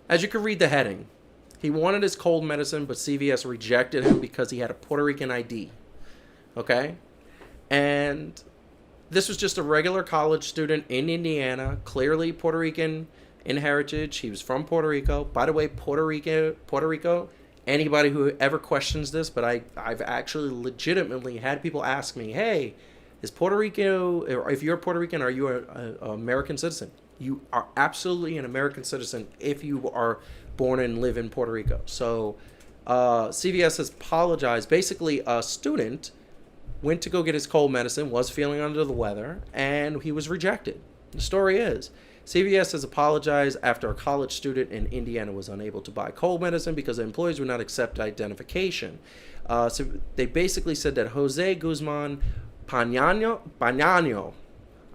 As you can read the heading, he wanted his cold medicine, but CVS rejected him because he had a Puerto Rican ID. Okay? And this was just a regular college student in Indiana, clearly Puerto Rican in heritage. He was from Puerto Rico. By the way, Puerto Rico, anybody who ever questions this, but I've actually legitimately had people ask me, hey, is Puerto Rico, or if you're Puerto Rican, are you an American citizen? You are absolutely an American citizen if you are born and live in Puerto Rico. So CVS has apologized. Basically, a student went to go get his cold medicine, was feeling under the weather, and he was rejected. The story is, CVS has apologized after a college student in Indiana was unable to buy cold medicine because the employees would not accept identification. So they basically said that Jose Guzman Pañano,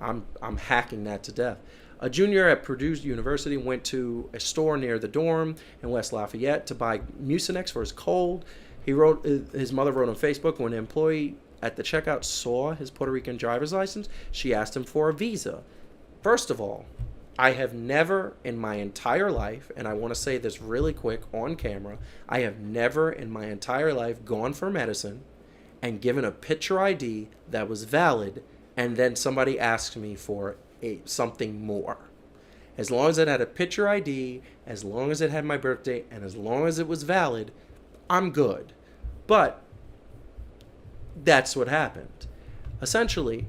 I'm hacking that to death, a junior at Purdue University, went to a store near the dorm in West Lafayette to buy Mucinex for his cold. His mother wrote on Facebook, when an employee at the checkout saw his Puerto Rican driver's license, she asked him for a visa. First of all, I have never in my entire life, and I want to say this really quick on camera, I have never in my entire life gone for medicine and given a picture ID that was valid, and then somebody asked me for something more. As long as it had a picture ID, as long as it had my birthday, and as long as it was valid, I'm good. But that's what happened. Essentially,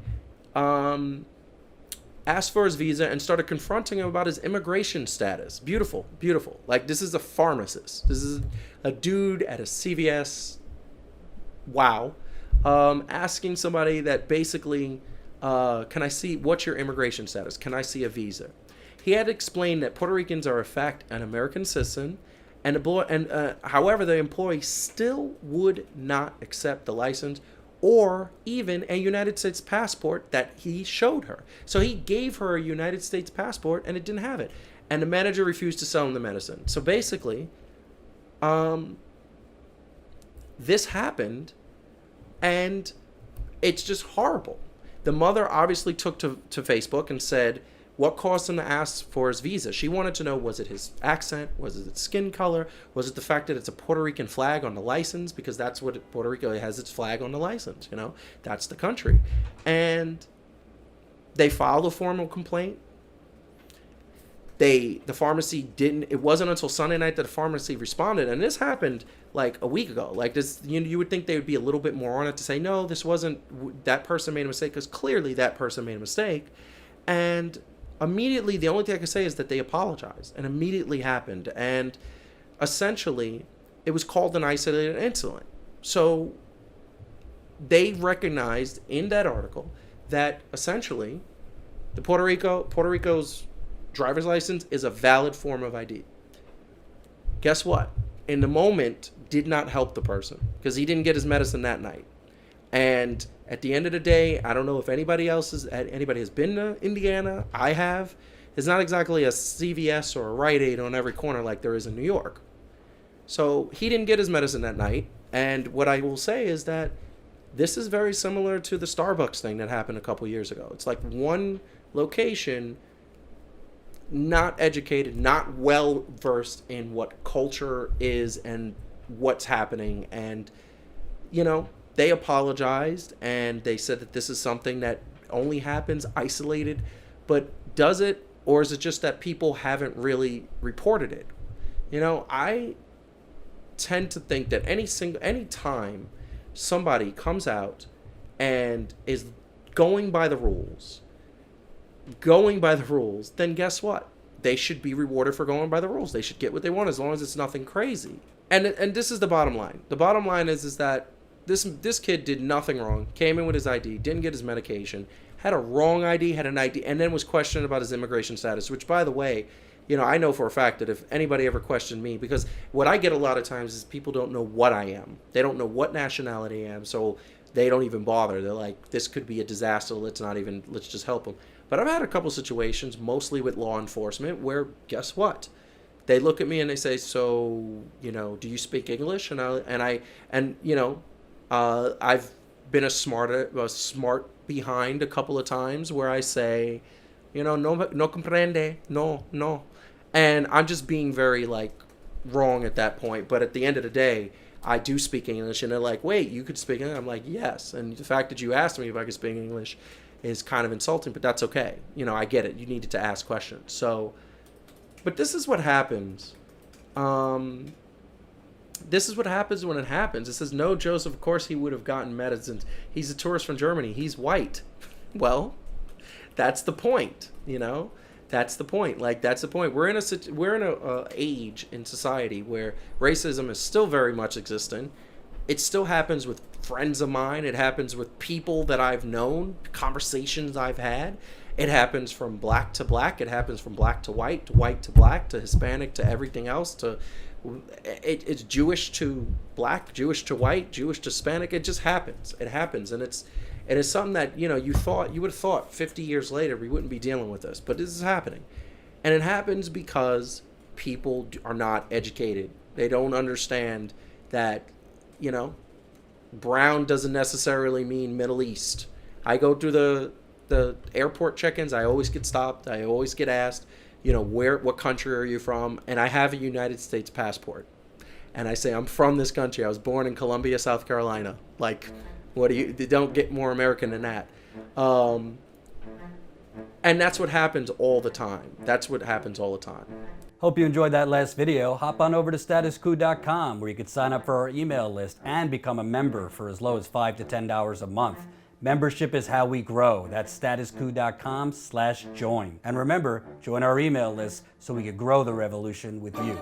asked for his visa and started confronting him about his immigration status. Beautiful, beautiful. Like, this is a pharmacist. This is a dude at a CVS. Wow. Asking somebody that basically, can I see, what's your immigration status? Can I see a visa? He had explained that Puerto Ricans are, in fact, an American citizen, and however, the employee still would not accept the license or even a United States passport that he showed her. So he gave her a United States passport and it didn't have it. And the manager refused to sell him the medicine. So basically, this happened, and it's just horrible. The mother obviously took to Facebook and said, what caused him to ask for his visa? She wanted to know, was it his accent? Was it his skin color? Was it the fact that it's a Puerto Rican flag on the license? Because that's what Puerto Rico has, its flag on the license, you know? That's the country. And they filed a formal complaint. The pharmacy didn't, it wasn't until Sunday night that the pharmacy responded. And this happened like a week ago. Like this, you would think they would be a little bit more on it to say, no, this wasn't, that person made a mistake, because clearly that person made a mistake. And immediately, the only thing I can say is that they apologized, and immediately happened. And essentially, it was called an isolated incident. So they recognized in that article that essentially the Puerto Rico's driver's license is a valid form of ID. Guess what? In the moment, did not help the person, because he didn't get his medicine that night. And at the end of the day, I don't know if anybody has been to Indiana. I have. It's not exactly a CVS or a Rite Aid on every corner like there is in New York. So he didn't get his medicine that night. And what I will say is that this is very similar to the Starbucks thing that happened a couple years ago. It's like one location, not educated, not well versed in what culture is and what's happening. And, they apologized and they said that this is something that only happens isolated. But does it, or is it just that people haven't really reported it? I tend to think that any time somebody comes out and is going by the rules, then guess what? They should be rewarded for going by the rules. They should get what they want as long as it's nothing crazy. And this is the bottom line. The bottom line is that this kid did nothing wrong, came in with his ID, didn't get his medication, had a wrong ID, had an ID, and then was questioned about his immigration status, which, by the way, I know for a fact that if anybody ever questioned me, because what I get a lot of times is people don't know what I am. They don't know what nationality I am, so they don't even bother. They're like, this could be a disaster, let's just help them. But I've had a couple situations, mostly with law enforcement, where guess what? They look at me and they say, so, do you speak English? I've been a smart behind a couple of times where I say, no comprende, no. And I'm just being very like wrong at that point. But at the end of the day, I do speak English, and they're like, wait, you could speak English? I'm like, yes. And the fact that you asked me if I could speak English is kind of insulting, but that's okay. You know, I get it. You needed to ask questions. So, but this is what happens. This is what happens when it happens. It says, no, Joseph, of course he would have gotten medicines. He's a tourist from Germany. He's white. Well, that's the point, you know? That's the point. Like, that's the point. We're in a age in society where racism is still very much existing. It still happens with friends of mine. It happens with people that I've known, conversations I've had. It happens from black to black. It happens from black to white to black, to Hispanic, to everything else. It's Jewish to black, Jewish to white, Jewish to Hispanic. It just happens. It happens, and it's something that, you know, you would have thought 50 years later we wouldn't be dealing with this, but this is happening, and it happens because people are not educated. They don't understand that, you know, brown doesn't necessarily mean Middle East. I go through the airport check-ins. I always get stopped. I always get asked, you know, what country are you from? And I have a United States passport. And I say, I'm from this country. I was born in Columbia, South Carolina. Like, they don't get more American than that. And that's what happens all the time. That's what happens all the time. Hope you enjoyed that last video. Hop on over to statusquo.com where you can sign up for our email list and become a member for as low as $5 to $10 a month. Membership is how we grow. That's statusquo.com/join. And remember, join our email list so we can grow the revolution with you.